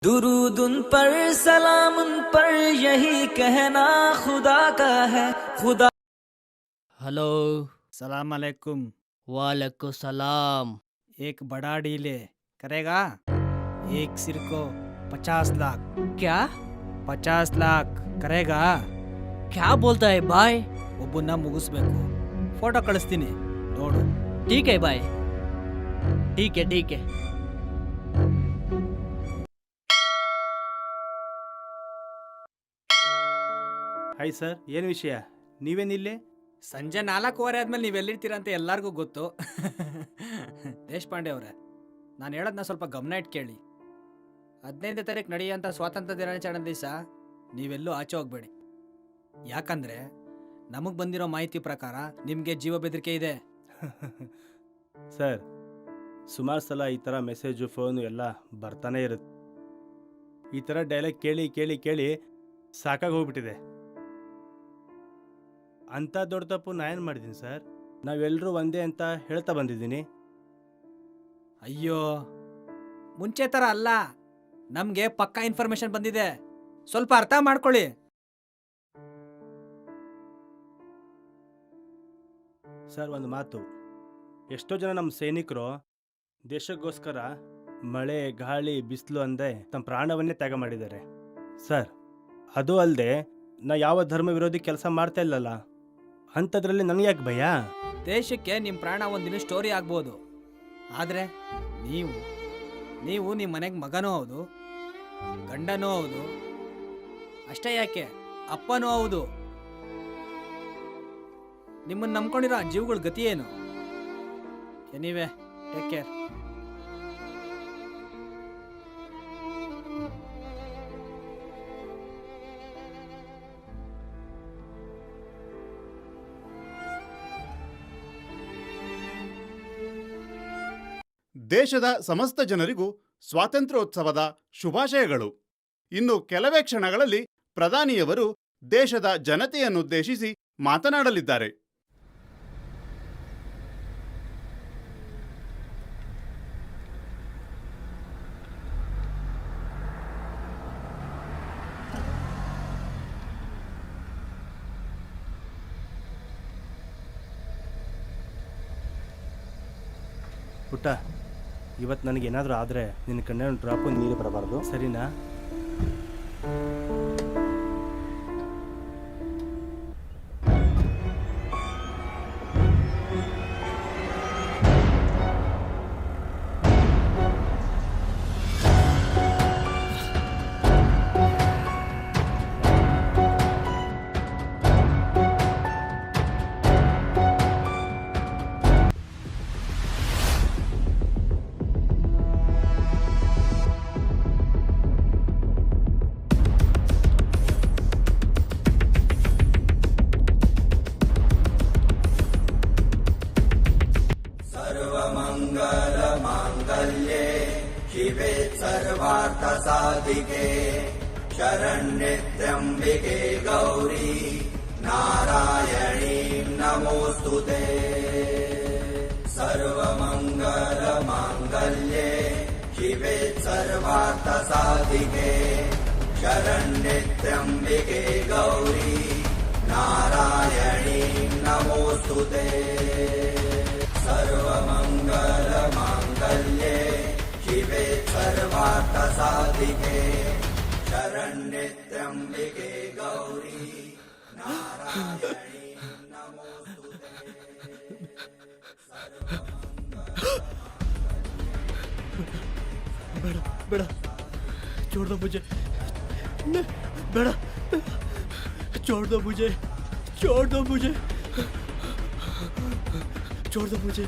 दुरूद उन पर सलाम उन पर यही कहना खुदा का है खुदा। हेलो। सलाम अलैकुम। वालेकुम सलाम। एक बड़ा डील है, करेगा? एक सिर को 50 लाख। क्या 50 लाख ಕರೆಗಾ? क्या बोलता है भाई? ಒಬ್ಬನ್ನ ಮುಗಿಸ್ಬೇಕು. ಫೋಟೋ ಕಳಿಸ್ತೀನಿ ನೋಡು. ठीक है भाई, ठीक है ठीक है. ಹಾಯ್ ಸರ್, ಏನು ವಿಷಯ? ನೀವೇನಿಲ್ಲಿ? ಸಂಜೆ 4:15 ಆದ್ಮೇಲೆ ನೀವೆಲ್ಲಿರ್ತೀರ ಅಂತ ಎಲ್ಲರಿಗೂ ಗೊತ್ತು. ದೇಶಪಾಂಡೆ ಅವರೇ, ನಾನು ಹೇಳೋದನ್ನ ಸ್ವಲ್ಪ ಗಮನ ಇಟ್ಟು ಕೇಳಿ. 15ನೇ ತಾರೀಕು ನಡೆಯುವಂಥ ಸ್ವಾತಂತ್ರ್ಯ ದಿನಾಚರಣೆ ದಿವಸ ನೀವೆಲ್ಲೂ ಆಚೆ ಹೋಗ್ಬೇಡಿ. ಯಾಕಂದ್ರೆ ನಮಗೆ ಬಂದಿರೋ ಮಾಹಿತಿ ಪ್ರಕಾರ ನಿಮಗೆ ಜೀವ ಬೆದರಿಕೆ ಇದೆ. ಸರ್, ಸುಮಾರು ಸಲ ಈ ಥರ ಮೆಸೇಜು ಫೋನು ಎಲ್ಲ ಬರ್ತಾನೆ ಇರುತ್ತೆ. ಈ ಥರ ಡೈಲಾಗ್ ಕೇಳಿ ಕೇಳಿ ಕೇಳಿ ಸಾಕಾಗಿ ಹೋಗ್ಬಿಟ್ಟಿದೆ. ಅಂಥ ದೊಡ್ಡ ತಪ್ಪು ನಾ ಏನು ಮಾಡಿದ್ದೀನಿ ಸರ್? ನಾವೆಲ್ಲರೂ ಒಂದೇ ಅಂತ ಹೇಳ್ತಾ ಬಂದಿದ್ದೀನಿ. ಅಯ್ಯೋ, ಮುಂಚೆ ಥರ ಅಲ್ಲ. ನಮಗೆ ಪಕ್ಕಾ ಇನ್ಫಾರ್ಮೇಶನ್ ಬಂದಿದೆ, ಸ್ವಲ್ಪ ಅರ್ಥ ಮಾಡ್ಕೊಳ್ಳಿ. ಸರ್, ಒಂದು ಮಾತು, ಎಷ್ಟೋ ಜನ ನಮ್ಮ ಸೈನಿಕರು ದೇಶಕ್ಕೋಸ್ಕರ ಮಳೆ ಗಾಳಿ ಬಿಸಿಲು ಅಂದೆ ತಮ್ಮ ಪ್ರಾಣವನ್ನೇ ತ್ಯಾಗ ಮಾಡಿದ್ದಾರೆ. ಸರ್, ಅದು ಅಲ್ಲದೆ ನಾ ಯಾವ ಧರ್ಮ ವಿರೋಧಿ ಕೆಲಸ ಮಾಡ್ತಾ ಇಲ್ಲಲ್ಲ, ಅಂಥದ್ರಲ್ಲಿ ನನಗೆ ಯಾಕೆ ಭಯ? ದೇಶಕ್ಕೆ ನಿಮ್ಮ ಪ್ರಾಣ ಒಂದಿನ ಸ್ಟೋರಿ ಆಗ್ಬೋದು, ಆದರೆ ನೀವು ನಿಮ್ಮ ಮನೆಗೆ ಮಗನೂ ಹೌದು, ಗಂಡನೂ ಹೌದು, ಅಷ್ಟೇ ಯಾಕೆ ಅಪ್ಪನೂ ಹೌದು. ನಿಮ್ಮನ್ನು ನಂಬ್ಕೊಂಡಿರೋ ಆ ಜೀವಗಳ ಗತಿ ಏನು? Anyway, take care. ದೇಶದ ಸಮಸ್ತ ಜನರಿಗೂ ಸ್ವಾತಂತ್ರ್ಯೋತ್ಸವದ ಶುಭಾಶಯಗಳು. ಇನ್ನು ಕೆಲವೇ ಕ್ಷಣಗಳಲ್ಲಿ ಪ್ರಧಾನಿಯವರು ದೇಶದ ಜನತೆಯನ್ನುದ್ದೇಶಿಸಿ ಮಾತನಾಡಲಿದ್ದಾರೆ. ಪುಟ್ಟ, ಇವತ್ತು ನನಗೇನಾದರೂ ಆದರೆ ನಿನ್ನ ಕಣ್ಣ ಡ್ರಾಪು ನೀರು ಬರಬಾರ್ದು, ಸರಿನಾ? सर्वमङ्गलमाङ्गल्ये शिवे सर्वार्थसाधिके शरण्ये त्र्यम्बिके गौरी नारायणी नमोस्तुते. सर्वमङ्गलमाङ्गल्ये शिवे सर्वार्थसाधिके शरण्ये त्र्यम्बिके गौरी नारायणी नमोस्तुते. सर्वमङ्गलमाङ्गल्ये शिवे सर्वार्थसाधिके शरण्ये त्र्यम्बिके गौरी नारायणी नमोस्तुते. ಬೇಡ, छोड़ दो मुझे, ಬೇಡ, छोड़ दो मुझे, छोड़ दो मुझे, छोड़ दो मुझे,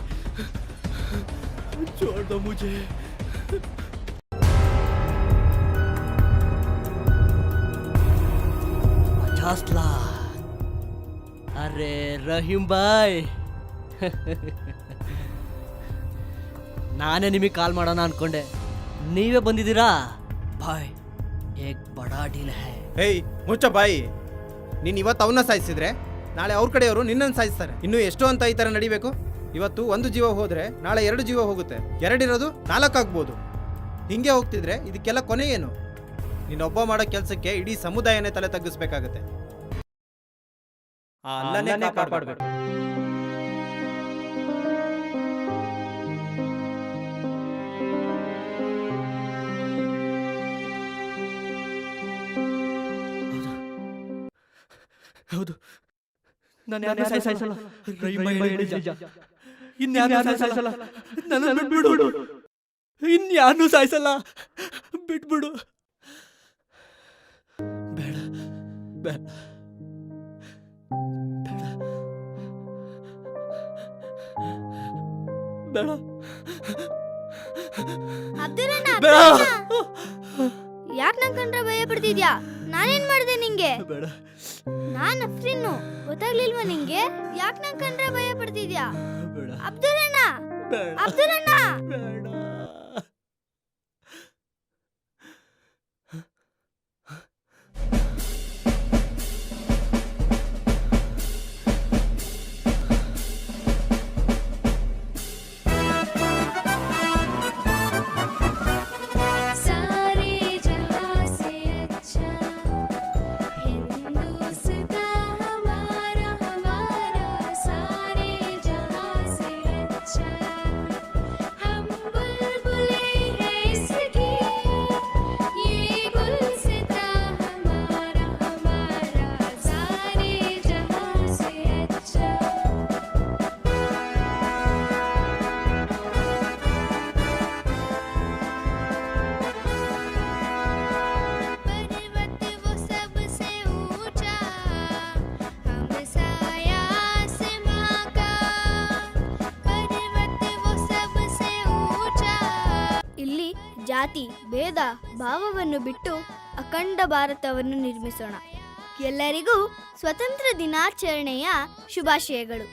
छोड़ दो मुझे. अरे रहीम भाई, ನಾನೇ ನಿಮಗೆ ಕಾಲ್ ಮಾಡೋಣ ಅನ್ಕೊಂಡೆ, ನೀವೇ ಬಂದಿದ್ದೀರಾ. ಬಾಯ್, ಏಕ್ ಬಡಾ ಡೀಲ್ ಹೈ. ಹೇಯ್ ಮುಚ್ಚ ಬಾಯಿ. ನೀನು ಇವತ್ತು ಅವನ್ನ ಸಾಯಿಸಿದ್ರೆ ನಾಳೆ ಅವ್ರ ಕಡೆಯವರು ನಿನ್ನನ್ನು ಸಾಯಿಸ್ತಾರೆ. ಇನ್ನು ಎಷ್ಟು ಅಂತ ಈ ಥರ ನಡಿಬೇಕು? ಇವತ್ತು ಒಂದು ಜೀವ ಹೋದರೆ ನಾಳೆ 2 ಜೀವ ಹೋಗುತ್ತೆ, 2 ಇರೋದು 4 ಆಗ್ಬೋದು. ಹಿಂಗೆ ಹೋಗ್ತಿದ್ರೆ ಇದಕ್ಕೆಲ್ಲ ಕೊನೆ ಏನು? ನೀನೊಬ್ಬ ಮಾಡೋ ಕೆಲಸಕ್ಕೆ ಇಡೀ ಸಮುದಾಯನೇ ತಲೆ ತಗ್ಗಿಸ್ಬೇಕಾಗತ್ತೆ. ಆ ಅಲ್ಲನೇ ಕಾಪಾಡಬೇಕು. ಹೌದು, ನಾನು ಯಾರನ್ನೂ ಸಾಯಿಸಲ್ಲ. ರೈಮ ಹೇಳಿದ ನಿಜ. ಇನ್ಯಾರನ್ನೂ ಸಾಯಿಸಲ್ಲ. ನನ್ನನ್ನು ಬಿಟ್ಬಿಡು. ಇನ್ಯಾರನ್ನೂ ಸಾಯಿಸಲ್ಲ. ಬಿಟ್ಬಿಡು. ಬೇಡ ಬೇಡ ಬೇಡ ಬೇಡ. ಯಾಕೆ ನನ್ ಕಂಡ್ರೆ ಭಯ ಪಡ್ತಿದ್ಯಾ? ನಾನೇನ್ ಮಾಡಿದೆ ನಿಂಗೆ? ಬೇಡ ನಾನ್ ಅಫ್ರೀನು, ಗೊತ್ತಾಗ್ಲಿಲ್ವಾ ನಿಂಗೆ? ಯಾಕೆ ನನ್ ಕಂಡ್ರೆ ಭಯ ಪಡ್ತಿದ್ಯಾ? ಬೇಡ ಅಬ್ದುಲ್ಲಣ್ಣ, ಬೇಡ ಅಬ್ದುಲ್ಲಣ್ಣ. ಬೇಡ. ಜಾತಿ ಭೇದ ಭಾವವನ್ನು ಬಿಟ್ಟು ಅಖಂಡ ಭಾರತವನ್ನು ನಿರ್ಮಿಸೋಣ. ಎಲ್ಲರಿಗೂ ಸ್ವತಂತ್ರ ದಿನಾಚರಣೆಯ ಶುಭಾಶಯಗಳು.